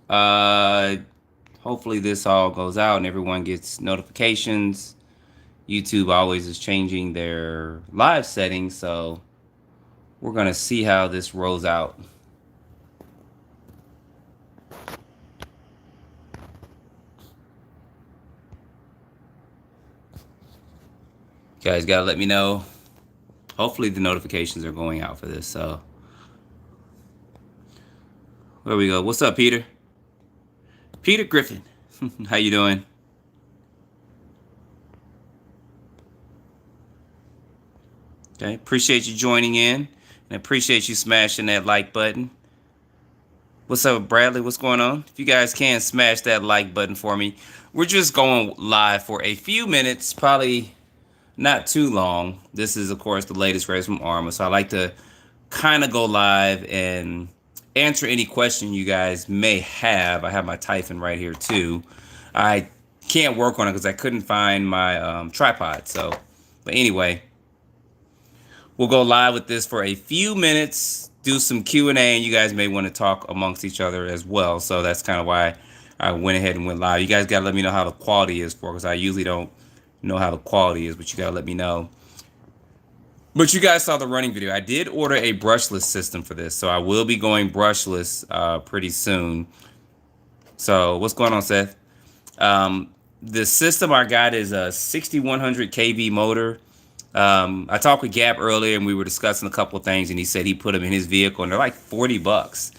Uh, Hopefully this all goes out and everyone gets notifications. YouTube always is changing their live settings, so we're gonna see how this rolls out. You guys gotta let me know. Hopefully the notifications are going out for this. So there we go. What's up, Peter? Peter Griffin. How you doing? Okay, appreciate you joining in, and appreciate you smashing that like button. What's up, Bradley? What's going on? If you guys can smash that like button for me. We're just going live for a few minutes, probably not too long. This is, of course, the latest race from Arrma, so I like to kind of go live and answer any question you guys may have. I have my Typhon right here too. I can't work on it because I couldn't find my tripod. So, but anyway, we'll go live with this for a few minutes, do some Q&A, and you guys may want to talk amongst each other as well. So that's kind of why I went ahead and went live. You guys got to let me know how the quality is for, because I usually don't know how the quality is, but you got to let me know. But you guys saw the running video. I did order a brushless system for this, so I will be going brushless pretty soon. So what's going on, Seth? The system I got is a 6100 kV motor. I talked with Gap earlier, and we were discussing a couple of things, and he said he put them in his vehicle, and they're like $40.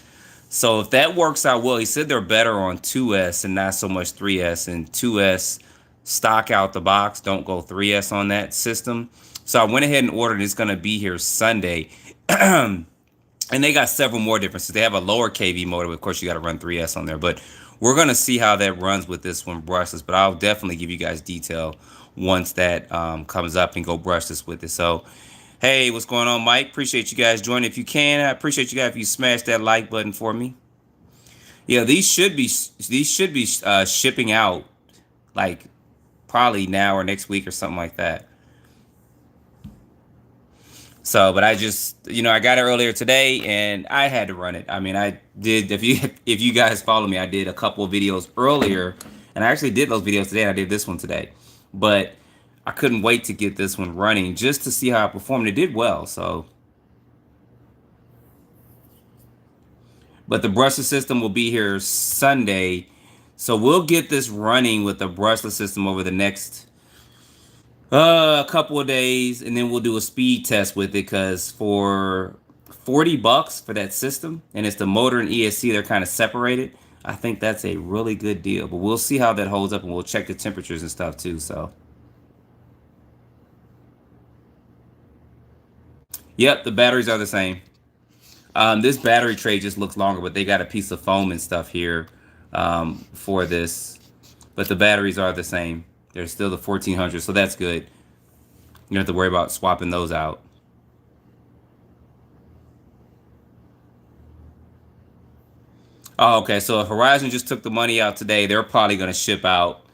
So if that works out well, he said they're better on 2S and not so much 3S. And 2S stock out the box, don't go 3S on that system. So I went ahead and ordered. It's going to be here Sunday. And they got several more differences. They have a lower KV motor. Of course, you got to run 3S on there. But we're going to see how that runs with this one brushless. But I'll definitely give you guys detail once that comes up and go brushless with it. So, hey, what's going on, Mike? Appreciate you guys joining. If you can, I appreciate you guys if you smash that like button for me. Yeah, these should be shipping out like probably now or next week or something like that. So, but I just, I got it earlier today and I had to run it. I mean, I did, if you guys follow me, I did a couple of videos earlier, and I actually did those videos today, and I did this one today. But I couldn't wait to get this one running just to see how it performed. It did well, so. But the brushless system will be here Sunday. So we'll get this running with the brushless system over the next a couple of days, and then we'll do a speed test with it, because for $40 for that system, and it's the motor and ESC, they're kind of separated. I think that's a really good deal, but we'll see how that holds up, and we'll check the temperatures and stuff too. So, yep, the batteries are the same. This battery tray just looks longer, but they got a piece of foam and stuff here for this. But the batteries are the same. They're still the 1400, so that's good. You don't have to worry about swapping those out. Oh, okay. So if Horizon just took the money out today, they're probably going to ship out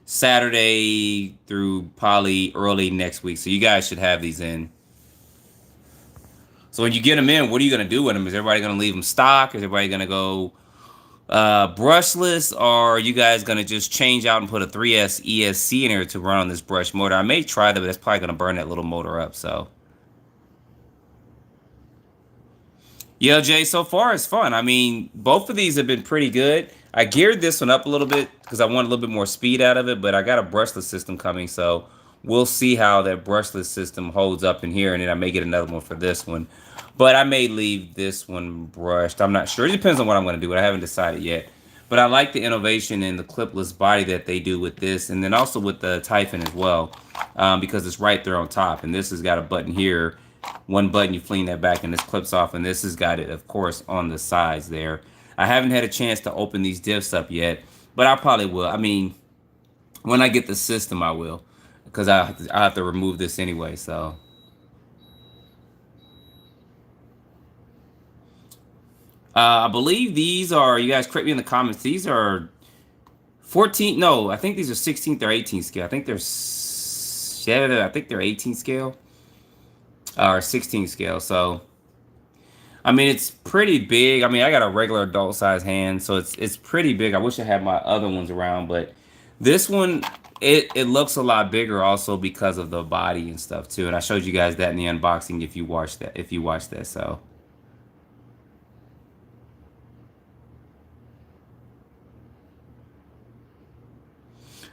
Saturday through probably early next week. So you guys should have these in. So when you get them in, what are you going to do with them? Is everybody going to leave them stock? Is everybody going to go brushless, or are you guys going to just change out and put a 3S ESC in here to run on this brush motor? I may try that, but that's probably going to burn that little motor up. So, yeah, Jay, so far it's fun. I mean, both of these have been pretty good. I geared this one up a little bit because I want a little bit more speed out of it, but I got a brushless system coming, so we'll see how that brushless system holds up in here, and then I may get another one for this one. But I may leave this one brushed. I'm not sure. It depends on what I'm going to do. I haven't decided yet. But I like the innovation in the clipless body that they do with this, and then also with the Typhon as well, because it's right there on top. And this has got a button here. One button, you fling that back, and this clips off. And this has got it, of course, on the sides there. I haven't had a chance to open these diffs up yet, but I probably will. I mean, when I get the system, I will, because I have to remove this anyway. So. I believe these are, you guys correct me in the comments, these are 14, no, I think these are 16th or 18th scale. I think they're, yeah, I think they're 18th scale or 16th scale. So I mean, it's pretty big. I mean, I got a regular adult size hand, so it's pretty big. I wish I had my other ones around, but this one, it looks a lot bigger also because of the body and stuff too. And I showed you guys that in the unboxing if you watched that. If you watched that, so.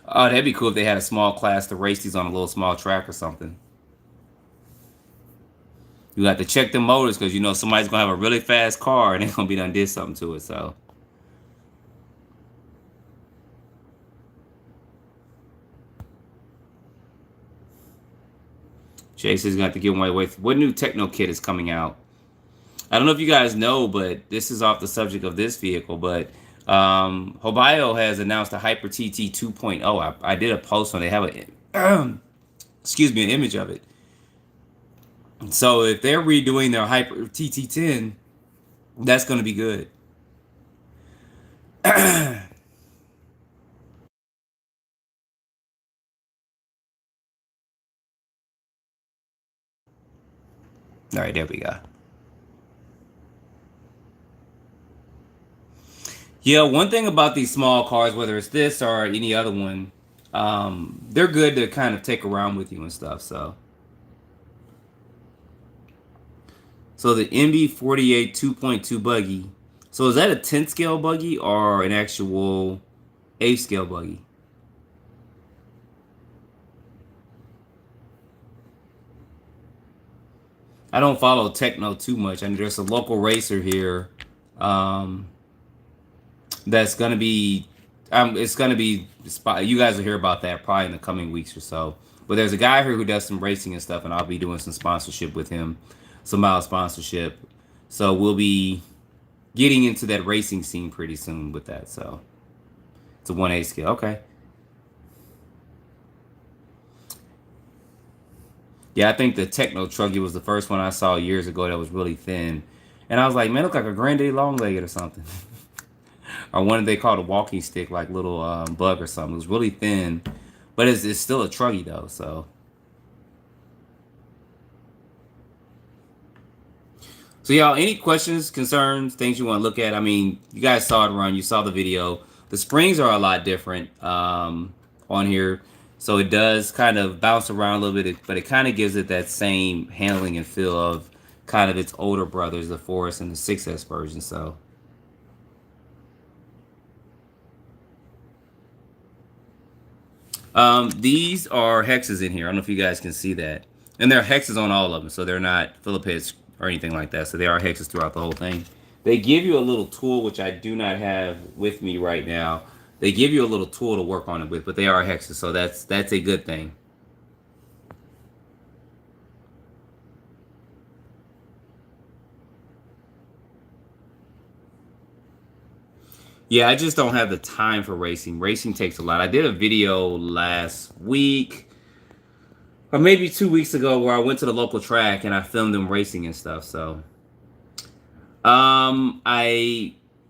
Oh, that'd be cool if they had a small class to race these on a little small track or something. You have to check the motors because you know somebody's gonna have a really fast car and they're gonna be done did something to it. So Jason's gonna have to give away with what new techno kit is coming out. I don't know if you guys know, but this is off the subject of this vehicle, but Hobio has announced a Hyper TT 2.0. I did a post on it. They have a excuse me, an image of it. So if they're redoing their Hyper TT10, that's going to be good. All right, there we go. Yeah, one thing about these small cars, whether it's this or any other one, they're good to kind of take around with you and stuff. So the MB48 2.2 buggy. So is that a 10 scale buggy or an actual 8 scale buggy? I don't follow techno too much. I mean, there's a local racer here that's gonna be, it's gonna be. You guys will hear about that probably in the coming weeks or so. But there's a guy here who does some racing and stuff, and I'll be doing some sponsorship with him, some mild sponsorship. So we'll be getting into that racing scene pretty soon with that. So it's a 1A scale. Okay. Yeah, I think the Techno Truggy was the first one I saw years ago that was really thin. And I was like, man, it looked like a Granddaddy Long-Legged or something. Or one they called a walking stick, like little bug or something. It was really thin. But it's still a Truggy, though, so. So, y'all, any questions, concerns, things you want to look at? I mean, you guys saw it run. You saw the video. The springs are a lot different on here. So it does kind of bounce around a little bit, but it kind of gives it that same handling and feel of kind of its older brothers, the Forest and the 6S version. So these are hexes in here. I don't know if you guys can see that. And there are hexes on all of them, so they're not Phillip heads or anything like that. So they are hexes throughout the whole thing. They give you a little tool, which I do not have with me right now. They give you a little tool to work on it with, but they are hexes, so that's a good thing. Yeah, I just don't have the time for racing. Racing takes a lot. I did a video last week, or maybe 2 weeks ago, where I went to the local track and I filmed them racing and stuff. So,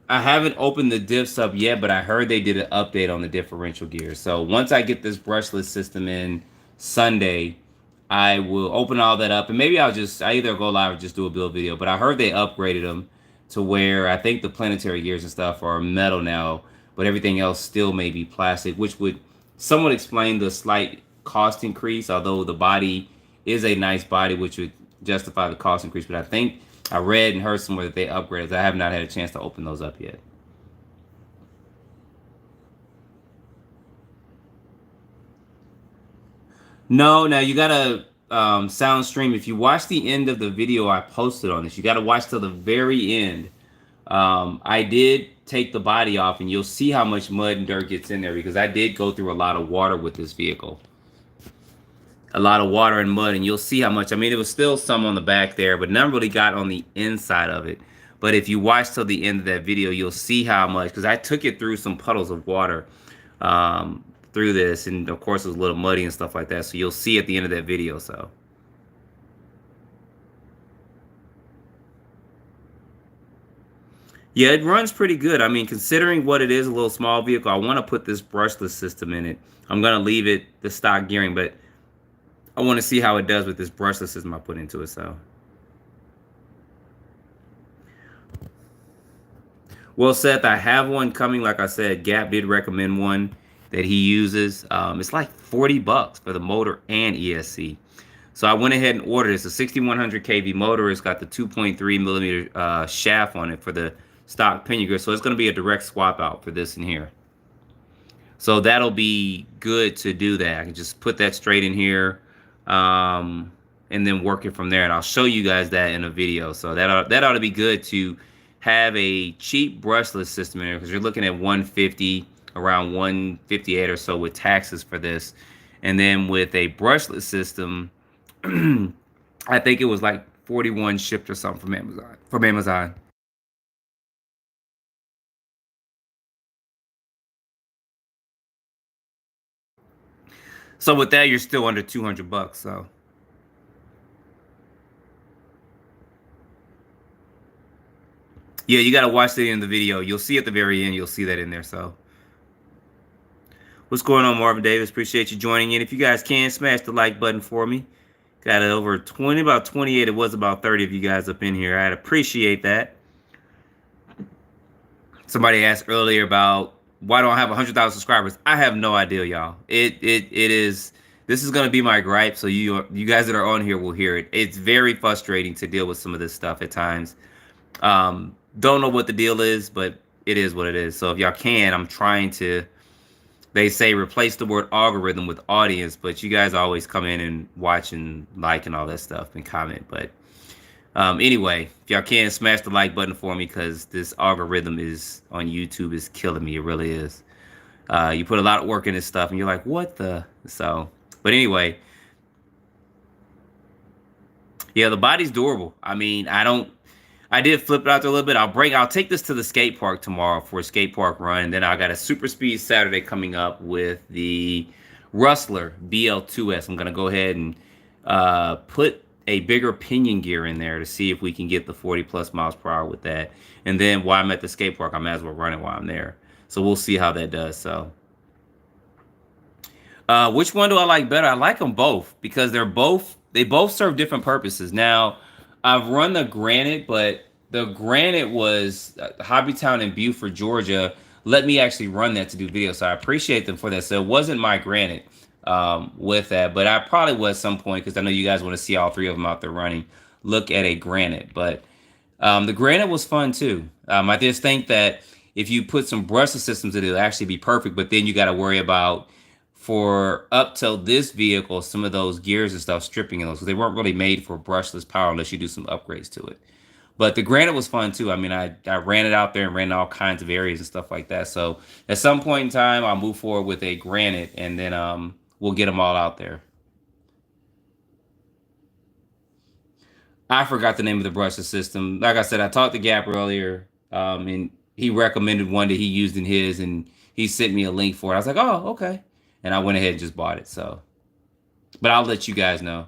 I haven't opened the diffs up yet, but I heard they did an update on the differential gears. So once I get this brushless system in Sunday, I will open all that up, and maybe I either go live or just do a build video. But I heard they upgraded them to where I think the planetary gears and stuff are metal now, but everything else still may be plastic, which would somewhat explain the slight cost increase. Although the body is a nice body, which would justify the cost increase. But I think I read and heard somewhere that they upgraded. I have not had a chance to open those up yet. No, now you gotta sound stream. If you watch the end of the video I posted on this, you gotta watch till the very end. I did take the body off, and you'll see how much mud and dirt gets in there because I did go through a lot of water with this vehicle. A lot of water and mud, and you'll see how much. I mean, it was still some on the back there, but none really got on the inside of it. But if you watch till the end of that video, you'll see how much, because I took it through some puddles of water through this, and of course it was a little muddy and stuff like that. So you'll see at the end of that video. So yeah, it runs pretty good. I mean, considering what it is, a little small vehicle, I want to put this brushless system in it. I'm gonna leave it the stock gearing, but I want to see how it does with this brushless system I put into it. So Well, Seth, I have one coming. Like I said, Gap did recommend one that he uses. It's like $40 for the motor and ESC. So I went ahead and ordered it. It's a 6100 kV motor. It's got the 2.3 millimeter shaft on it for the stock pinion gear. So it's going to be a direct swap out for this in here. So that'll be good to do that. I can just put that straight in here, and then work it from there. And I'll show you guys that in a video. So that ought to be good to have a cheap brushless system in there, because you're looking at 150, around 158 or so with taxes for this. And then with a brushless system, I think it was like 41 shipped or something from Amazon. So with that, you're still under $200. So yeah, you got to watch the end of the video. You'll see at the very end. You'll see that in there. So what's going on, Marvin Davis? Appreciate you joining in. If you guys can, smash the like button for me. Got it over 20, about 28. It was about 30 of you guys up in here. I'd appreciate that. Somebody asked earlier about why don't I have 100,000 subscribers. I have no idea, y'all. It is. This is gonna be my gripe. So you guys that are on here will hear it. It's very frustrating to deal with some of this stuff at times. Don't know what the deal is, but it is what it is. So if y'all can, I'm trying to. They say replace the word algorithm with audience, but you guys always come in and watch and like and all that stuff and comment. But anyway, if y'all can, smash the like button for me, because this algorithm is on YouTube is killing me. It really is. You put a lot of work in this stuff, and you're like, what the? So, but anyway, yeah, the body's durable. I mean, I did flip it out there a little bit. I'll take this to the skate park tomorrow for a skate park run. And then I got a super speed Saturday coming up with the Rustler BL2S. I'm going to go ahead and put a bigger pinion gear in there to see if we can get the 40 plus miles per hour with that. And then while I'm at the skate park, I might as well run it while I'm there. So we'll see how that does. So which one do I like better? I like them both because they both serve different purposes. Now, I've run the Granite, but the Granite was Hobbytown in Beaufort, Georgia. Let me actually run that to do videos, so I appreciate them for that. So it wasn't my Granite with that, but I probably will at some point, because I know you guys want to see all three of them out there running. Look at a Granite, but the Granite was fun too. I just think that if you put some brushless systems in it, it'll actually be perfect, but then you got to worry about, for up till this vehicle, some of those gears and stuff stripping in those, because they weren't really made for brushless power unless you do some upgrades to it. But the Granite was fun too. I mean, I ran it out there and ran all kinds of areas and stuff like that. So at some point in time, I'll move forward with a Granite, and then we'll get them all out there. I forgot the name of the brushless system. Like I said, I talked to Gap earlier, and he recommended one that he used in his, and he sent me a link for it. I was like, oh, okay. And I went ahead and just bought it. So, but I'll let you guys know.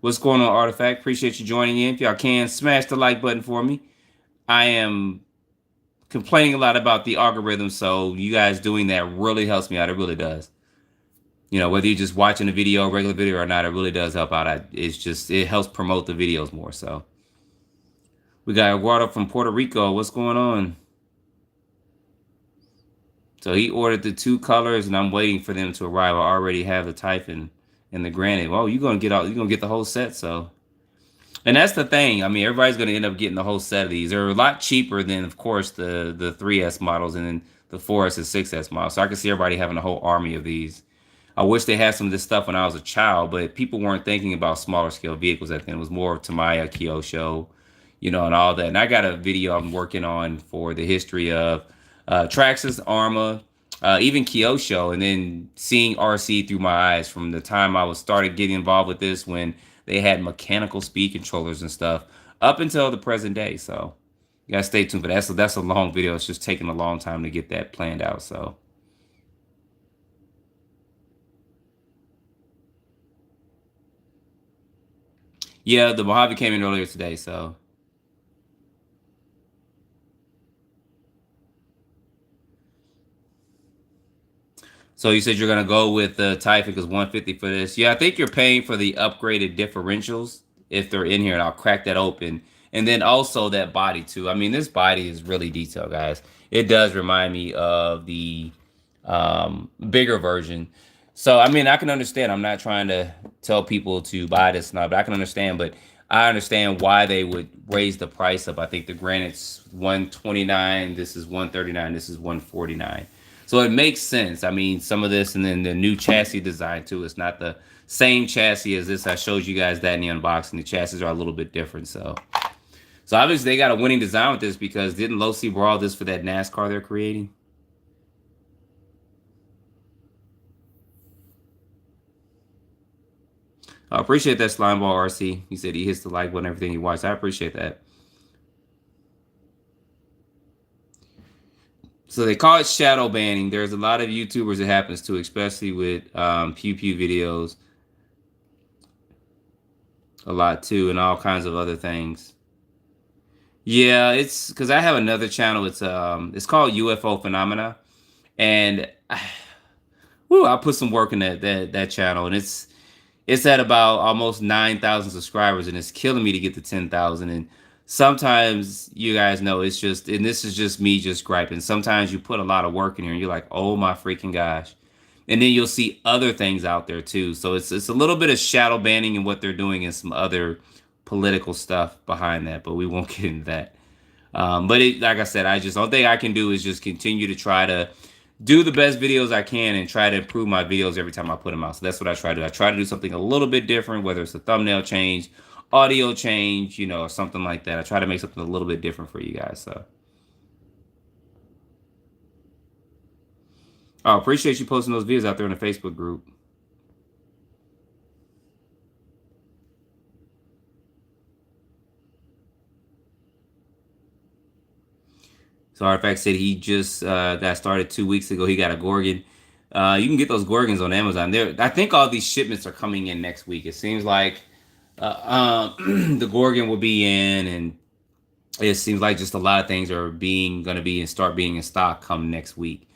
What's going on, Artifact? Appreciate you joining in. If y'all can, smash the like button for me. I am complaining a lot about the algorithm, so you guys doing that really helps me out. It really does. You know, whether you're just watching a video, regular video or not, it really does help out. It helps promote the videos more. So we got Eduardo from Puerto Rico. What's going on? So he ordered the two colors, and I'm waiting for them to arrive. I already have the Typhon and the Granite. Well, you're gonna get the whole set. So, and that's the thing. I mean, everybody's gonna end up getting the whole set of these. They're a lot cheaper than, of course, the 3S models and then the 4S and 6S models. So I can see everybody having a whole army of these. I wish they had some of this stuff when I was a child, but people weren't thinking about smaller scale vehicles at then. It was more of Tamiya, Kyosho, you know, and all that. And I got a video I'm working on for the history of Traxxas, Arrma, even Kyosho, and then seeing RC through my eyes from the time I was started getting involved with this, when they had mechanical speed controllers and stuff, up until the present day. So you gotta stay tuned. But that's a long video. It's just taking a long time to get that planned out. So yeah, the Mojave came in earlier today. So you said you're gonna go with the Typhon because 150 for this. Yeah, I think you're paying for the upgraded differentials if they're in here, and I'll crack that open And then also that body too. I mean, this body is really detailed, guys. It does remind me of the bigger version. So I mean, I can understand. I'm not trying to tell people to buy this now, but I can understand. But I understand why they would raise the price up. I think the granite's 129. This is 139. This is 149. So it makes sense. I mean, some of this, and then the new chassis design too. It's not the same chassis as this. I showed you guys that in the unboxing. The chassis are a little bit different. So obviously they got a winning design with this, because didn't Losi borrow this for that NASCAR they're creating? I appreciate that, Slimeball RC. He said he hits the like button, everything he watched. I appreciate that. So they call it shadow banning. There's a lot of YouTubers it happens to, especially with pew pew videos. A lot too, and all kinds of other things. Yeah, it's because I have another channel. It's called UFO Phenomena, and I put some work in that channel, and it's at about almost 9,000 subscribers, and it's killing me to get to 10,000. And sometimes, you guys know, it's just, and this is just me just griping. Sometimes you put a lot of work in here, and you're like, oh my freaking gosh. And then you'll see other things out there too. So it's a little bit of shadow banning and what they're doing, and some other political stuff behind that, but we won't get into that. But like I said, I just, the only thing I can do is just continue to try to do the best videos I can, and try to improve my videos every time I put them out. So that's what I try to do. I try to do something a little bit different, whether it's a thumbnail change, audio change, or something like that. I try to make something a little bit different for you guys. So I appreciate you posting those videos out there in the Facebook group. So Artifact said he just got started 2 weeks ago. He got a Gorgon. You can get those Gorgons on Amazon. I think all these shipments are coming in next week. It seems like the Gorgon will be in, and it seems like just a lot of things are gonna be and start being in stock come next week.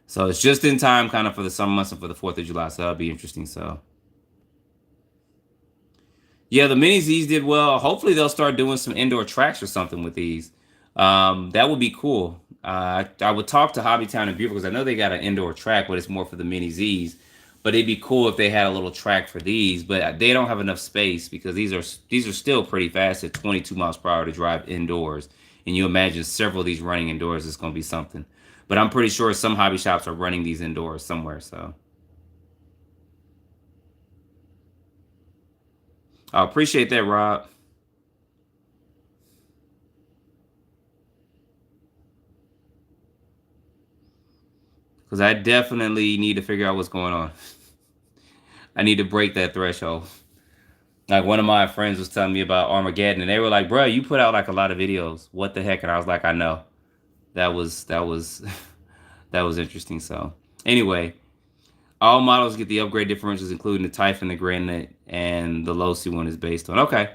So it's just in time, kind of for the summer months and for the 4th of July. So that'll be interesting. So yeah, the mini Z's did well. Hopefully they'll start doing some indoor tracks or something with these. That would be cool. I would talk to Hobbytown and Beautiful, because I know they got an indoor track, but it's more for the mini Z's. But it'd be cool if they had a little track for these, but they don't have enough space, because these are still pretty fast at 22 miles per hour to drive indoors. And you imagine several of these running indoors, it's going to be something. But I'm pretty sure some hobby shops are running these indoors somewhere. So I appreciate that, Rob. Because I definitely need to figure out what's going on. I need to break that threshold. Like, one of my friends was telling me about Armageddon, and they were like, "Bro, you put out like a lot of videos. What the heck?" And I was like, "I know." That was that was interesting. So anyway, all models get the upgrade differentials, including the Typhon, the Granite, and the Losi one is based on. Okay,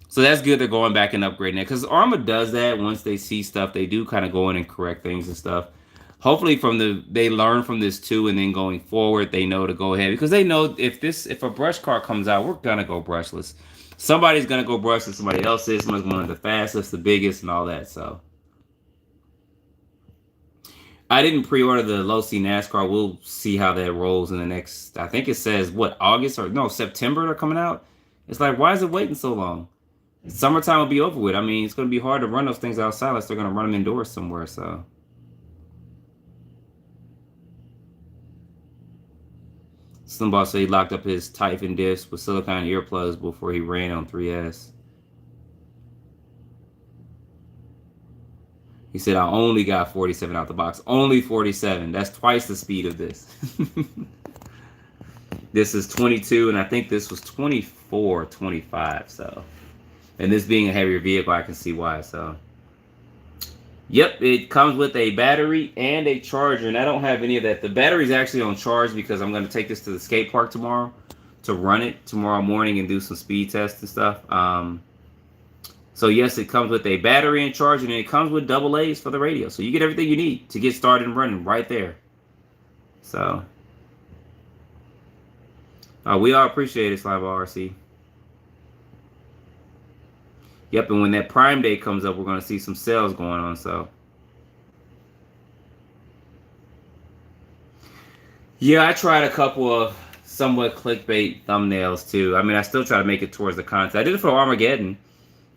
so that's good. They're going back and upgrading it, because Arrma does that. Once they see stuff, they do kind of go in and correct things and stuff. Hopefully they learn from this too, and then going forward they know to go ahead, because they know if a brush car comes out, we're gonna go brushless. Somebody's gonna go brushless, somebody else is. Somebody's one of the fastest, the biggest, and all that. So I didn't pre-order the Low C NASCAR. We'll see how that rolls in the next, I think it says what, August or no, September they're coming out. It's like, why is it waiting so long? Summertime will be over with. I mean, it's gonna be hard to run those things outside unless they're gonna run them indoors somewhere. So Slimboss said he locked up his Typhon disc with silicone earplugs before he ran on 3S. He said, I only got 47 out the box. Only 47. That's twice the speed of this. This is 22, and I think this was 24, 25. So, and this being a heavier vehicle, I can see why. So, yep, it comes with a battery and a charger, and I don't have any of that. The battery's actually on charge because I'm going to take this to the skate park tomorrow to run it tomorrow morning and do some speed tests and stuff. So yes, it comes with a battery and charger, and it comes with double A's for the radio. So you get everything you need to get started and running right there. So we all appreciate it, Slime RC. Yep, and when that Prime Day comes up, we're going to see some sales going on. So, yeah, I tried a couple of somewhat clickbait thumbnails too. I mean, I still try to make it towards the content. I did it for Armageddon.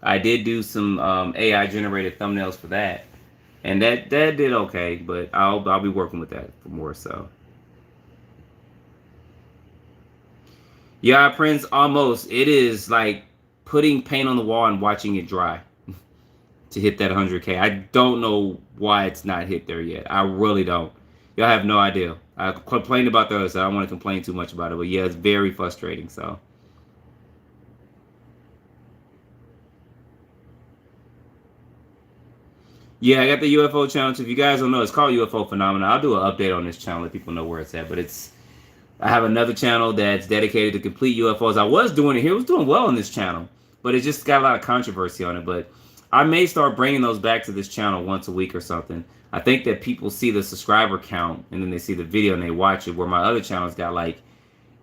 I did do some AI generated thumbnails for that, and that did okay. But I'll be working with that for more. So, yeah, Prince, almost. It is like putting paint on the wall and watching it dry to hit that 100K. I don't know why it's not hit there yet. I really don't. Y'all have no idea. I complained about the other side. I don't want to complain too much about it, but yeah, it's very frustrating. So, yeah, I got the UFO channel. So if you guys don't know, it's called UFO Phenomena. I'll do an update on this channel, let people know where it's at. But I have another channel that's dedicated to complete UFOs. I was doing it here. It was doing well on this channel, but it just got a lot of controversy on it. But I may start bringing those back to this channel once a week or something. I think that people see the subscriber count and then they see the video and they watch it, where my other channel's got like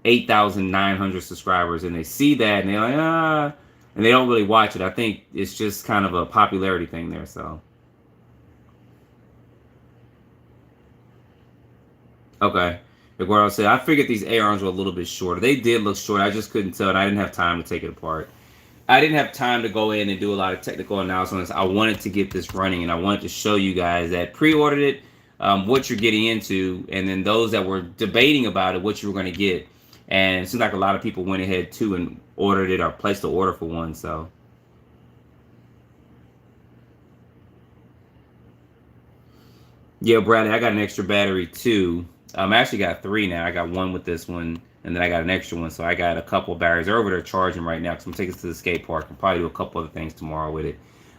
8,900 subscribers, and they see that and they're like, and they don't really watch it. I think it's just kind of a popularity thing there. So, okay. Eduardo said, I figured these A-arms were a little bit shorter. They did look short. I just couldn't tell, and I didn't have time to take it apart. I didn't have time to go in and do a lot of technical analysis. I wanted to get this running, and I wanted to show you guys that pre-ordered it, what you're getting into, and then those that were debating about it, what you were going to get. And it seems like a lot of people went ahead too and ordered it or placed the order for one. So, yeah, Bradley, I got an extra battery too. I actually got three now. I got one with this one, and then I got an extra one. So I got a couple of batteries. They're over there charging right now because I'm taking it to the skate park and probably do a couple other things tomorrow with it.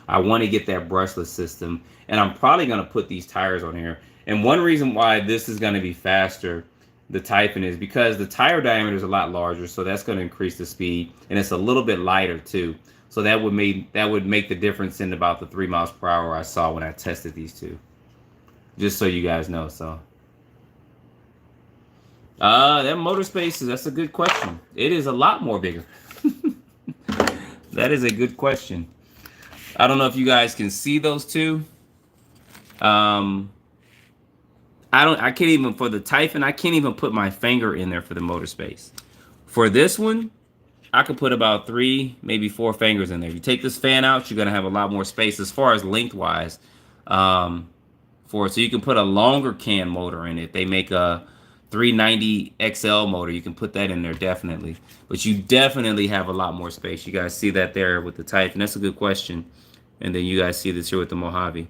I want to get that brushless system, and I'm probably going to put these tires on here. And one reason why this is going to be faster, the Typhon, is because the tire diameter is a lot larger, so that's going to increase the speed, and it's a little bit lighter too. So that would make the difference in about the 3 miles per hour I saw when I tested these two. Just so you guys know. So, that motor space, that's a good question. It is a lot more bigger. That is a good question. I don't know if you guys can see those two. Um, I can't even, for the Typhon, I can't even put my finger in there for the motor space. For this one, I could put about 3, maybe 4 fingers in there. You take this fan out, you're gonna have a lot more space as far as lengthwise. For it. So you can put a longer can motor in it. They make a 390 XL motor. You can put that in there definitely. But you definitely have a lot more space. You guys see that there with the Typhon. That's a good question. And then you guys see this here with the Mojave.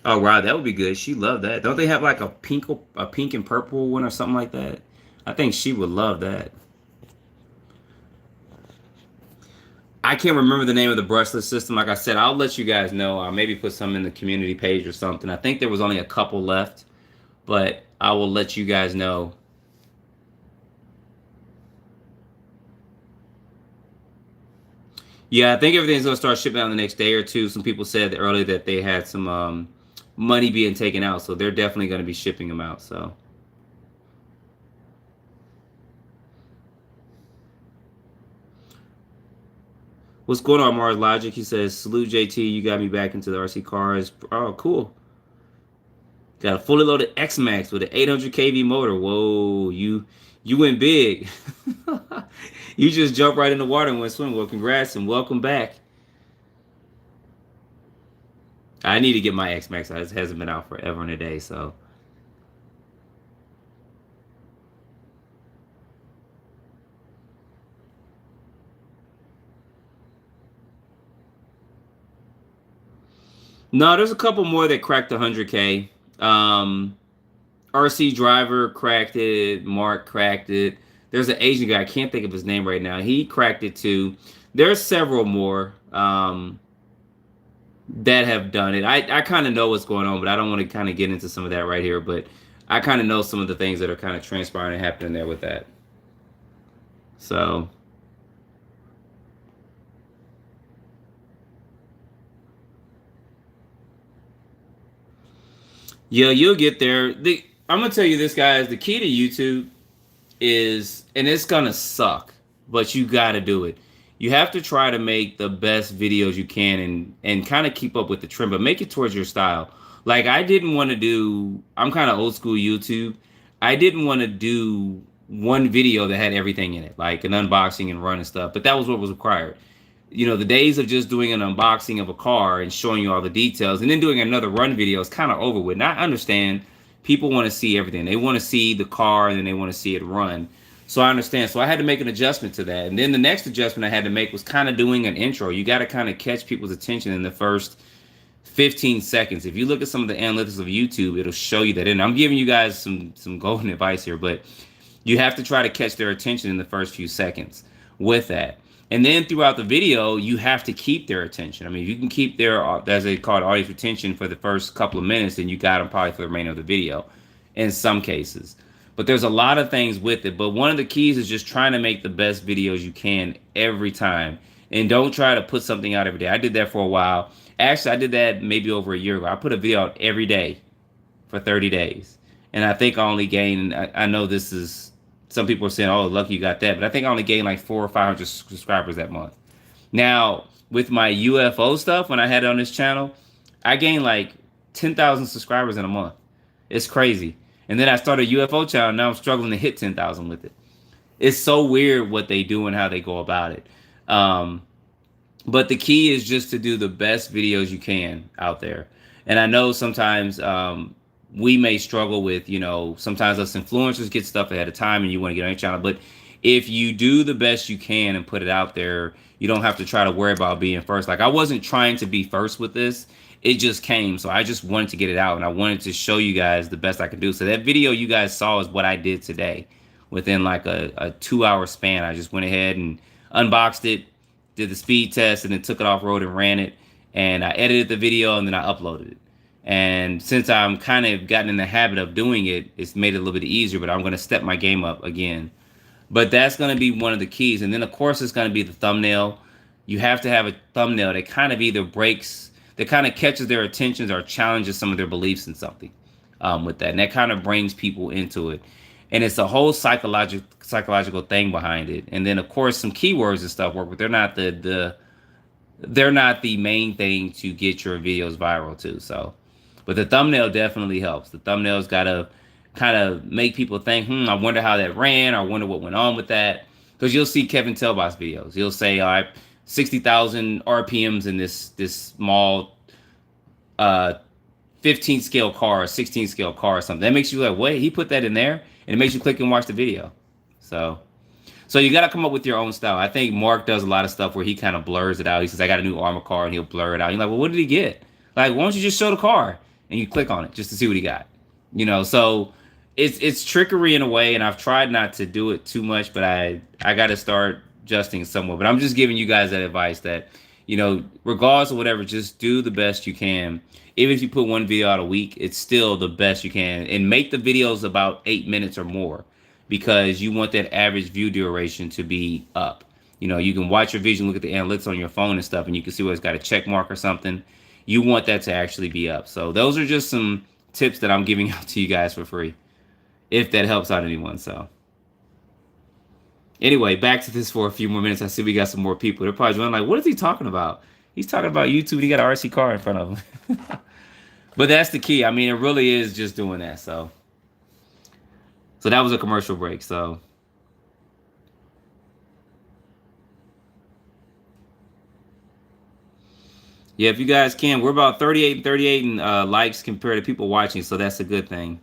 Oh wow, that would be good. She loved that. Don't they have like a pink and purple one or something like that? I think she would love that. I can't remember the name of the brushless system. Like I said, I'll let you guys know. I'll maybe put some in the community page or something. I think there was only a couple left, but I will let you guys know. Yeah, I think everything's gonna start shipping out in the next day or two. Some people said earlier that they had some money being taken out, so they're definitely gonna be shipping them out. So. What's going on, Mars Logic? He says, salute JT, you got me back into the RC cars. Oh, cool. Got a fully loaded X-Max with an 800 kV motor. Whoa, you went big. You just jumped right in the water and went swimming. Well, congrats and welcome back. I need to get my X-Max. It hasn't been out forever and a day, so. No, there's a couple more that cracked 100K. RC Driver cracked it. Mark cracked it. There's an Asian guy. I can't think of his name right now. He cracked it too. There's several more that have done it. I kind of know what's going on, but I don't want to kind of get into some of that right here. But I kind of know some of the things that are kind of transpiring and happening there with that. So. Yeah, you'll get there. I'm gonna tell you this, guys. The key to YouTube is, and it's gonna suck, but you gotta do it. You have to try to make the best videos you can, and kind of keep up with the trend, but make it towards your style. Like I didn't want to do. I'm kind of old school YouTube. I didn't want to do one video that had everything in it, like an unboxing and run and stuff. But that was what was required. You know, the days of just doing an unboxing of a car and showing you all the details and then doing another run video is kind of over with. And I understand people want to see everything. They want to see the car and then they want to see it run. So I understand. So I had to make an adjustment to that. And then the next adjustment I had to make was kind of doing an intro. You got to kind of catch people's attention in the first 15 seconds. If you look at some of the analytics of YouTube, it'll show you that. And I'm giving you guys some golden advice here, but you have to try to catch their attention in the first few seconds with that. And then throughout the video, you have to keep their attention. I mean, if you can keep their, as they call it, audience retention for the first couple of minutes, then you got them probably for the remainder of the video in some cases. But there's a lot of things with it. But one of the keys is just trying to make the best videos you can every time. And don't try to put something out every day. I did that for a while. Actually, I did that maybe over a year ago. I put a video out every day for 30 days. And I think I only gained, I know this is, some people are saying, oh, lucky you got that. But I think I only gained like 400 or 500 subscribers that month. Now, with my UFO stuff, when I had it on this channel, I gained like 10,000 subscribers in a month. It's crazy. And then I started a UFO channel. Now I'm struggling to hit 10,000 with it. It's so weird what they do and how they go about it. But the key is just to do the best videos you can out there. And I know sometimes we may struggle with, you know, sometimes us influencers get stuff ahead of time and you want to get on your channel. But if you do the best you can and put it out there, you don't have to try to worry about being first. Like I wasn't trying to be first with this. It just came. So I just wanted to get it out and I wanted to show you guys the best I could do. So that video you guys saw is what I did today within like a 2-hour span. I just went ahead and unboxed it, did the speed test, and then took it off road and ran it. And I edited the video and then I uploaded it. And since I'm kind of gotten in the habit of doing it, it's made it a little bit easier, but I'm going to step my game up again. But that's going to be one of the keys. And then, of course, it's going to be the thumbnail. You have to have a thumbnail that kind of either breaks, that kind of catches their attentions or challenges some of their beliefs in something with that. And that kind of brings people into it. And it's a whole psychological thing behind it. And then, of course, some keywords and stuff work, but they're not they're not the main thing to get your videos viral too. So, but the thumbnail definitely helps. The thumbnail's got to kind of make people think, I wonder how that ran, or I wonder what went on with that. Because you'll see Kevin Telbot's videos. He'll say, all right, 60,000 RPMs in this small 15 scale car or 16 scale car or something. That makes you like, wait, he put that in there? And it makes you click and watch the video. So you got to come up with your own style. I think Mark does a lot of stuff where he kind of blurs it out. He says, I got a new Arrma car, and he'll blur it out. You're like, well, what did he get? Like, why don't you just show the car? And you click on it just to see what he got. You know, so it's trickery in a way, and I've tried not to do it too much, but I got to start adjusting somewhat. But I'm just giving you guys that advice that, you know, regardless of whatever, just do the best you can. Even if you put one video out a week, it's still the best you can. And make the videos about 8 minutes or more, because you want that average view duration to be up. You know, you can watch your video, look at the analytics on your phone and stuff, and you can see where it's got a check mark or something. You want that to actually be up. So those are just some tips that I'm giving out to you guys for free, if that helps out anyone. So anyway, back to this for a few more minutes. I see we got some more people. They're probably wondering, like, what is he talking about? He's talking about YouTube and he got an RC car in front of him. But that's the key. I mean, it really is just doing that. So that was a commercial break. So yeah, if you guys can, we're about 38 and likes compared to people watching, so that's a good thing.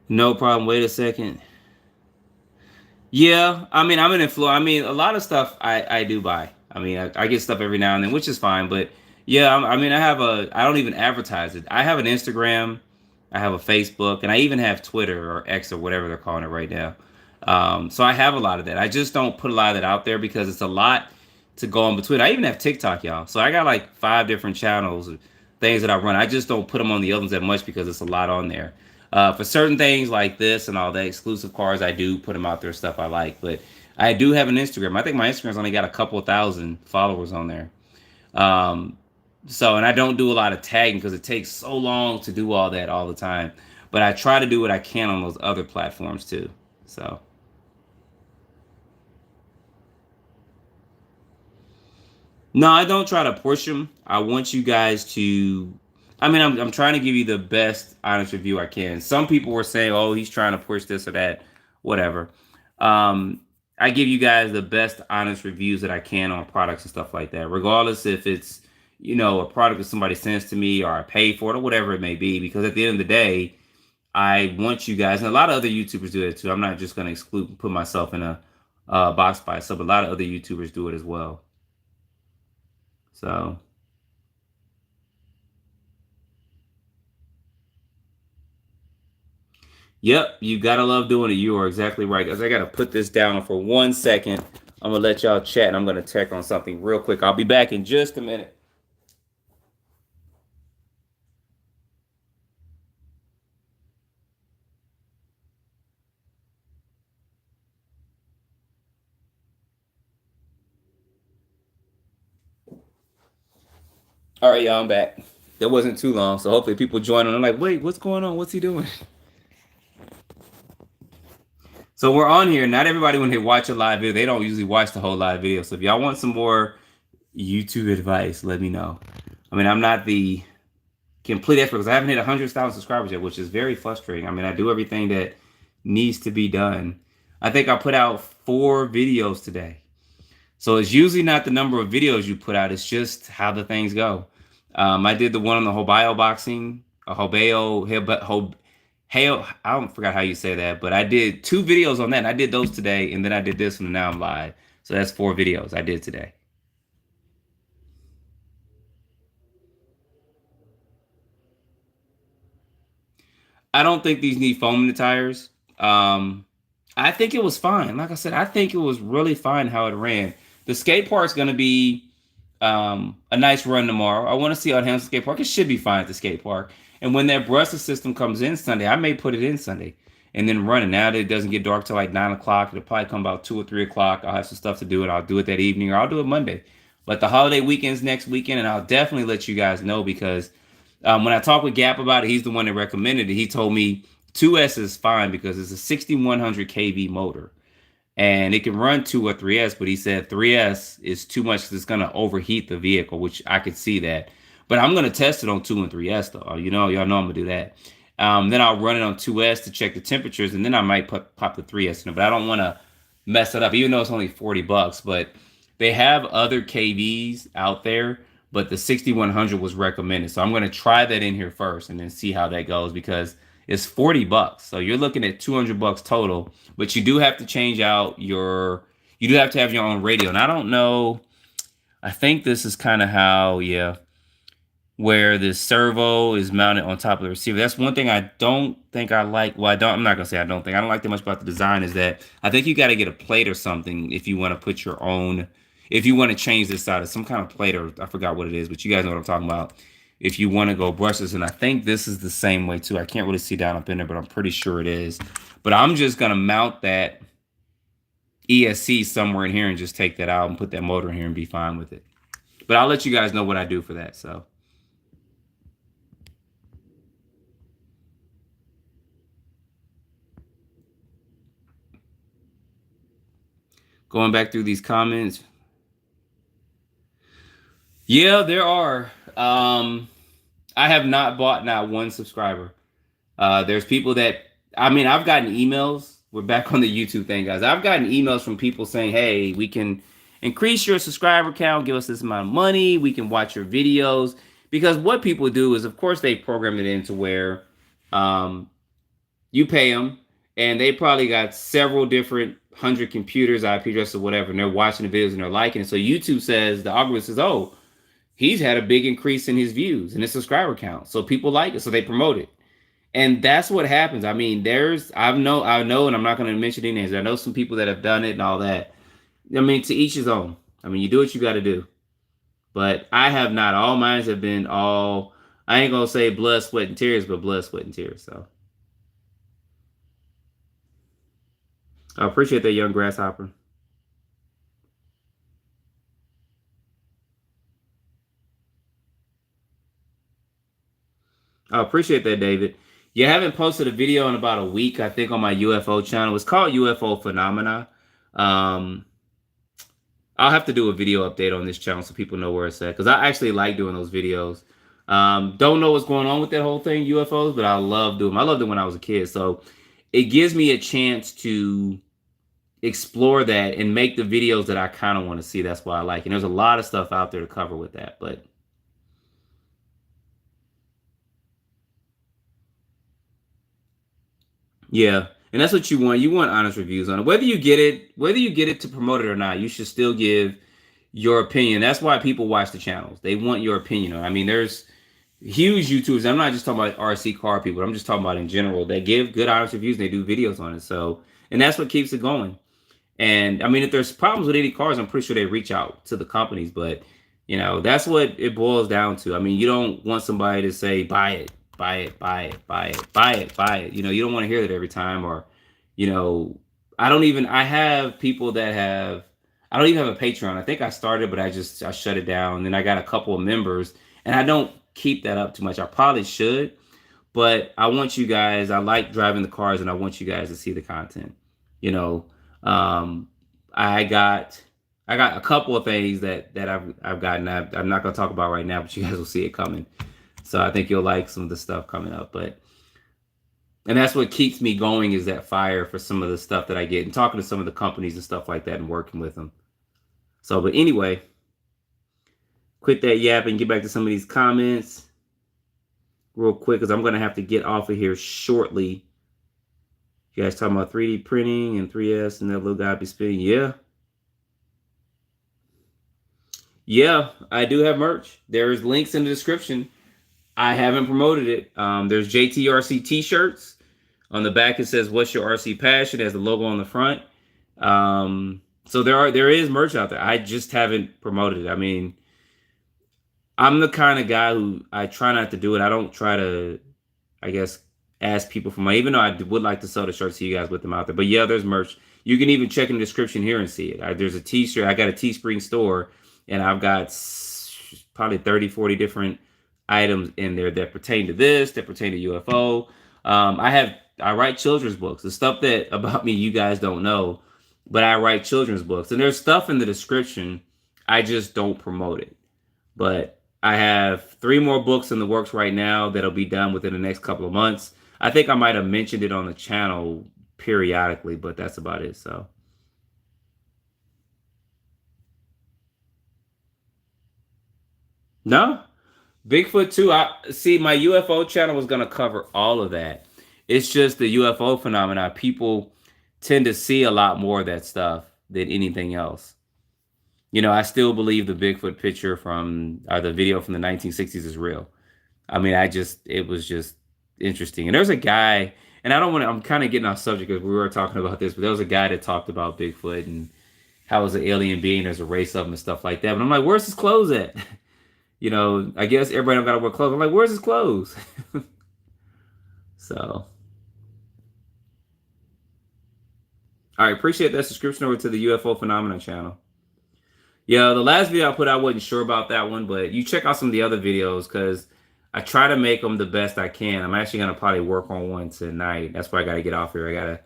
No problem. Wait a second. Yeah, I mean, I'm an influencer. I mean, a lot of stuff I do buy. I mean, I get stuff every now and then, which is fine. But yeah, I mean, I don't even advertise it. I have an Instagram, I have a Facebook, and I even have Twitter or X or whatever they're calling it right now. So I have a lot of that. I just don't put a lot of that out there because it's a lot to go in between. I even have TikTok, y'all. So I got like 5 different channels, things that I run. I just don't put them on the others that much because it's a lot on there. For certain things like this and all that exclusive cars, I do put them out there, stuff I like. But I do have an Instagram. I think my Instagram's only got a couple thousand followers on there. So, and I don't do a lot of tagging because it takes so long to do all that all the time. But I try to do what I can on those other platforms too. So, no, I don't try to push them. I want you guys to. I mean, I'm trying to give you the best honest review I can. Some people were saying, "Oh, he's trying to push this or that, whatever." Um, I give you guys the best honest reviews that I can on products and stuff like that, regardless if it's a product that somebody sends to me or I pay for it or whatever it may be. Because at the end of the day, I want you guys, and a lot of other YouTubers do it too. I'm not just going to exclude put myself in a box by itself. A lot of other YouTubers do it as well. So. Yep, you gotta love doing it. You are exactly right. Guys, I gotta put this down for 1 second. I'm gonna let y'all chat and I'm gonna check on something real quick. I'll be back in just a minute. All right, y'all, I'm back. That wasn't too long, so hopefully people join on. I'm like, wait, what's going on? What's he doing? So we're on here. Not everybody, when they watch a live video, they don't usually watch the whole live video. So if y'all want some more YouTube advice, let me know. I mean, I'm not the complete expert because I haven't hit 100,000 subscribers yet, which is very frustrating. I mean, I do everything that needs to be done. I think I put out 4 videos today. So it's usually not the number of videos you put out. It's just how the things go. I did the one on the Hobio boxing, a Hobeo, Hale, I don't forgot how you say that, but I did 2 videos on that. And I did those today, and then I did this one, and now I'm live. So that's 4 videos I did today. I don't think these need foam in the tires. I think it was fine. Like I said, I think it was really fine how it ran. The skate park's going to be a nice run tomorrow. I want to see how it handles the skate park. It should be fine at the skate park. And when that brushless system comes in Sunday, I may put it in Sunday and then run it. Now that it doesn't get dark till like 9 o'clock, it'll probably come about 2 or 3 o'clock. I'll have some stuff to do, and I'll do it that evening, or I'll do it Monday. But the holiday weekend's next weekend, and I'll definitely let you guys know because when I talked with Gap about it, he's the one that recommended it. He told me 2S is fine because it's a 6100 kV motor and it can run 2 or 3S, but he said 3S is too much because it's going to overheat the vehicle, which I could see that. But I'm going to test it on 2 and 3S though. Y'all know I'm going to do that. Then I'll run it on 2S to check the temperatures, and then I might pop the 3S in it. But I don't want to mess it up, even though it's only $40. But they have other KVs out there, but the 6100 was recommended. So I'm going to try that in here first and then see how that goes because it's $40. So you're looking at $200 total, but you do have to change out you do have to have your own radio. And I don't know, I think this is kind of how, yeah, where the servo is mounted on top of the receiver. That's one thing I don't think I like. Well, I'm not gonna say I don't think. I don't like that much about the design is that I think you got to get a plate or something if you want to put your own, if you want to change this out of some kind of plate, or I forgot what it is, but you guys know what I'm talking about. If you want to go brushless, and I think this is the same way too. I can't really see down up in there, but I'm pretty sure it is. But I'm just gonna mount that ESC somewhere in here and just take that out and put that motor in here and be fine with it. But I'll let you guys know what I do for that. So. Going back through these comments. Yeah, there are. I have not bought not one subscriber. There's people that, I mean, I've gotten emails. We're back on the YouTube thing, guys. I've gotten emails from people saying, hey, we can increase your subscriber count, give us this amount of money, we can watch your videos. Because what people do is, of course, they program it into where um, you pay them, and they probably got several different 100 computers, IP addresses, or whatever, and they're watching the videos and they're liking it. So YouTube says, the algorithm says, oh, he's had a big increase in his views and his subscriber count. So people like it, so they promote it. And that's what happens. I mean, I know, and I'm not going to mention any names. I know some people that have done it and all that. I mean, to each his own. I mean, you do what you got to do. But I have not. All mine have been all, I ain't going to say blood, sweat, and tears, but blood, sweat, and tears. So I appreciate that, young grasshopper. I appreciate that, David. You haven't posted a video in about a week, I think, on my UFO channel. It's called UFO Phenomena. Um, I'll have to do a video update on this channel so people know where it's at, because I actually like doing those videos. Don't know what's going on with that whole thing, UFOs, but I love doing them. I loved it when I was a kid. So it gives me a chance to explore that and make the videos that I kind of want to see. That's why I like it. And there's a lot of stuff out there to cover with that, but yeah. And that's what you want. You want honest reviews on it. Whether you get it to promote it or not, you should still give your opinion. That's why people watch the channels. They want your opinion on it. I mean, there's huge YouTubers. I'm not just talking about RC car people. I'm just talking about in general. They give good honest reviews and they do videos on it. So, and that's what keeps it going. And I mean, if there's problems with any cars, I'm pretty sure they reach out to the companies. But that's what it boils down to. I mean, you don't want somebody to say, buy it, buy it, buy it, buy it, buy it, buy it. You don't want to hear that every time. Or, I have people that I don't even have a Patreon. I think I started, but I shut it down. And then I got a couple of members, and I don't keep that up too much. I probably should, but I want you guys, I like driving the cars, and I want you guys to see the content. I got a couple of things that I've gotten. I'm not gonna talk about right now, but you guys will see it coming. So I think you'll like some of the stuff coming up. And that's what keeps me going, is that fire for some of the stuff that I get, and talking to some of the companies and stuff like that, and working with them. So, but anyway, quit that yap and get back to some of these comments real quick, because I'm gonna have to get off of here shortly. You guys talking about 3D printing and 3S and that little guy be spinning. Yeah, I do have merch. There's links in the description. I haven't promoted it. There's JTRC t-shirts. On the back it says, "What's your RC passion?" It has the logo on the front. So there is merch out there. I just haven't promoted it. I mean, I'm the kind of guy who I try not to do it. I don't try to, I guess, ask people for money, even though I would like to sell the shirts to you guys with them out there. But yeah, there's merch. You can even check in the description here and see it. There's a t-shirt. I got a Teespring store, and I've got probably 30, 40 different items in there that pertain to this, that pertain to UFO. I write children's books. The stuff that about me you guys don't know, but I write children's books. And there's stuff in the description. I just don't promote it. But I have 3 more books in the works right now that'll be done within the next couple of months. I think I might have mentioned it on the channel periodically, but that's about it. So, no, Bigfoot too. I see my UFO channel was gonna cover all of that. It's just the UFO phenomena. People tend to see a lot more of that stuff than anything else. I still believe the Bigfoot picture from the video from the 1960s is real. I mean, it was just interesting. And there's a guy, and I'm kind of getting off subject because we were talking about this, but there was a guy that talked about Bigfoot and how it's an alien being, there's a race of them and stuff like that. But I'm like, where's his clothes at? I guess everybody don't got to wear clothes. I'm like, where's his clothes? So, all right, appreciate that subscription over to the UFO Phenomenon channel. Yeah, the last video I put, I wasn't sure about that one, but you check out some of the other videos, because I try to make them the best I can. I'm actually going to probably work on one tonight. That's why I got to get off here. I got to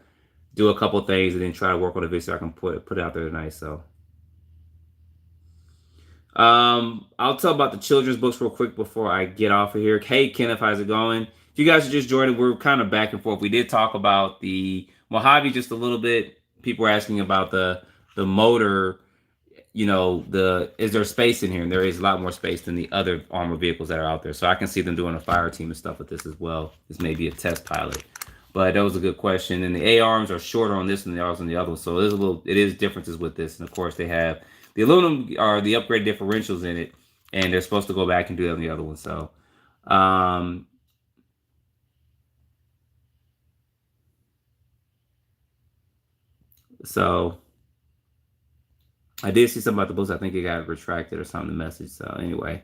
do a couple things and then try to work on a video so I can put it out there tonight. So, I'll tell about the children's books real quick before I get off of here. Hey, Kenneth, how's it going? If you guys are just joining, we're kind of back and forth. We did talk about the Mojave just a little bit. People were asking about the motor. Is there space in here? And there is a lot more space than the other armored vehicles that are out there. So I can see them doing a fire team and stuff with this as well. This may be a test pilot. But that was a good question. And the A arms are shorter on this than they are on the other one. So it is differences with this. And of course they have the aluminum or the upgraded differentials in it. And they're supposed to go back and do that on the other one. So I did see something about the books. I think it got retracted or something, the message. So anyway.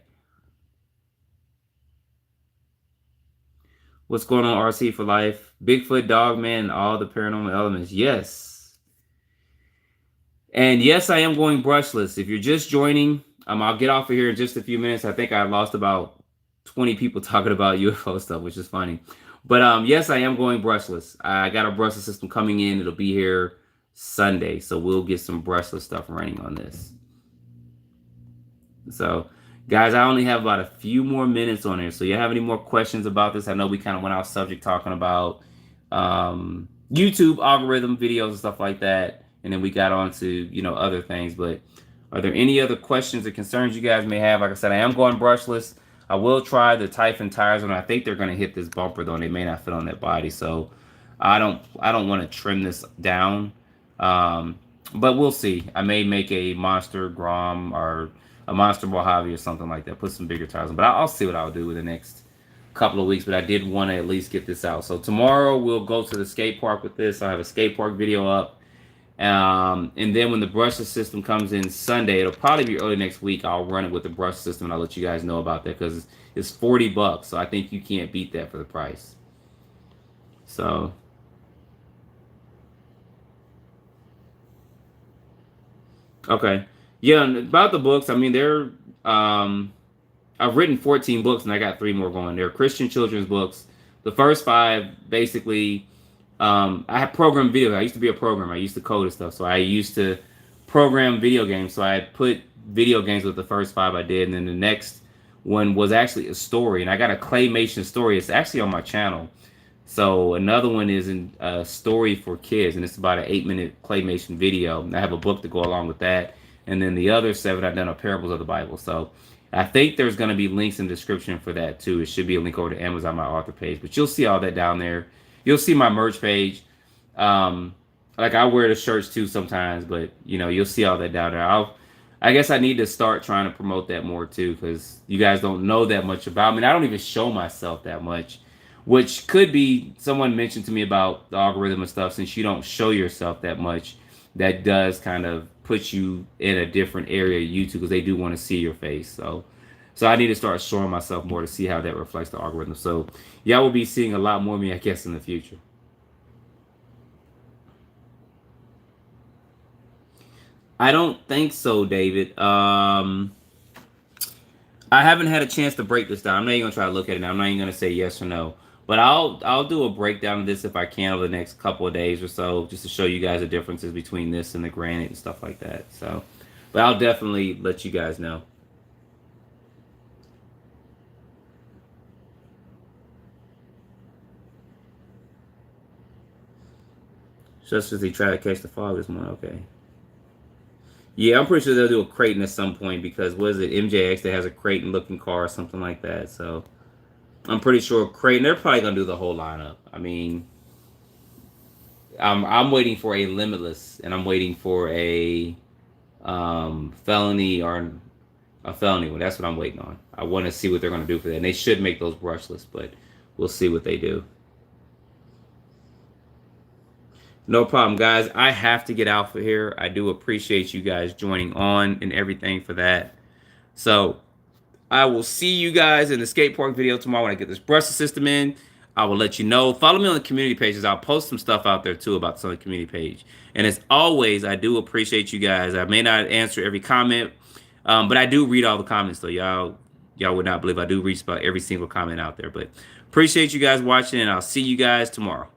What's going on, RC for life? Bigfoot, Dogman, all the paranormal elements. Yes. And yes, I am going brushless. If you're just joining, I'll get off of here in just a few minutes. I think I lost about 20 people talking about UFO stuff, which is funny. But yes, I am going brushless. I got a brushless system coming in. It'll be here Sunday, so we'll get some brushless stuff running on this. So, guys, I only have about a few more minutes on here. So, you have any more questions about this? I know we kind of went off subject talking about YouTube algorithm videos and stuff like that, and then we got on to other things. But are there any other questions or concerns you guys may have? Like I said, I am going brushless. I will try the Typhon tires on. I think they're going to hit this bumper though, and they may not fit on that body. So I don't want to trim this down. But we'll see. I may make a Monster Grom or a Monster Mojave or something like that. Put some bigger tires on. But I'll see what I'll do in the next couple of weeks. But I did want to at least get this out. So tomorrow we'll go to the skate park with this. I have a skate park video up. And then when the brushless system comes in Sunday, it'll probably be early next week. I'll run it with the brush system, and I'll let you guys know about that because it's $40. So I think you can't beat that for the price. So. Okay. Yeah, and about the books, I mean, I've written 14 books and I got 3 more going. They're Christian children's books. The first 5, basically, I have programmed video. I used to be a programmer. I used to code and stuff. So I used to program video games. So I put video games with the first 5 I did. And then the next one was actually a story. And I got a claymation story. It's actually on my channel. So another one is a story for kids, and it's about an 8-minute claymation video. I have a book to go along with that, and then the other 7 I've done are parables of the Bible. So I think there's going to be links in the description for that too. It should be a link over to Amazon, my author page, but you'll see all that down there. You'll see my merch page. Like I wear the shirts too sometimes, but you'll see all that down there. I guess I need to start trying to promote that more too, because you guys don't know that much about me. And I don't even show myself that much. Which could be, someone mentioned to me about the algorithm and stuff, since you don't show yourself that much, that does kind of put you in a different area of YouTube because they do want to see your face. So I need to start showing myself more to see how that reflects the algorithm. So y'all will be seeing a lot more of me, I guess, in the future. I don't think so, David. I haven't had a chance to break this down. I'm not even gonna try to look at it now. I'm not even gonna say yes or no. But I'll do a breakdown of this if I can over the next couple of days or so, just to show you guys the differences between this and the granite and stuff like that. So, but I'll definitely let you guys know. Just as they try to catch the fog this morning. Okay. Yeah, I'm pretty sure they'll do a Creighton at some point because what is it, MJX that has a Creighton looking car or something like that. So I'm pretty sure Creighton, they're probably gonna do the whole lineup. I mean, I'm waiting for a Limitless, and I'm waiting for a felony or a felony one. That's what I'm waiting on. I want to see what they're gonna do for that. And they should make those brushless, but we'll see what they do. No problem, guys. I have to get out for here. I do appreciate you guys joining on and everything for that. So I will see you guys in the skate park video tomorrow when I get this brushless system in. I will let you know. Follow me on the community pages. I'll post some stuff out there too about some of the community page. And as always, I do appreciate you guys. I may not answer every comment, but I do read all the comments. So y'all would not believe I do read about every single comment out there. But appreciate you guys watching, and I'll see you guys tomorrow.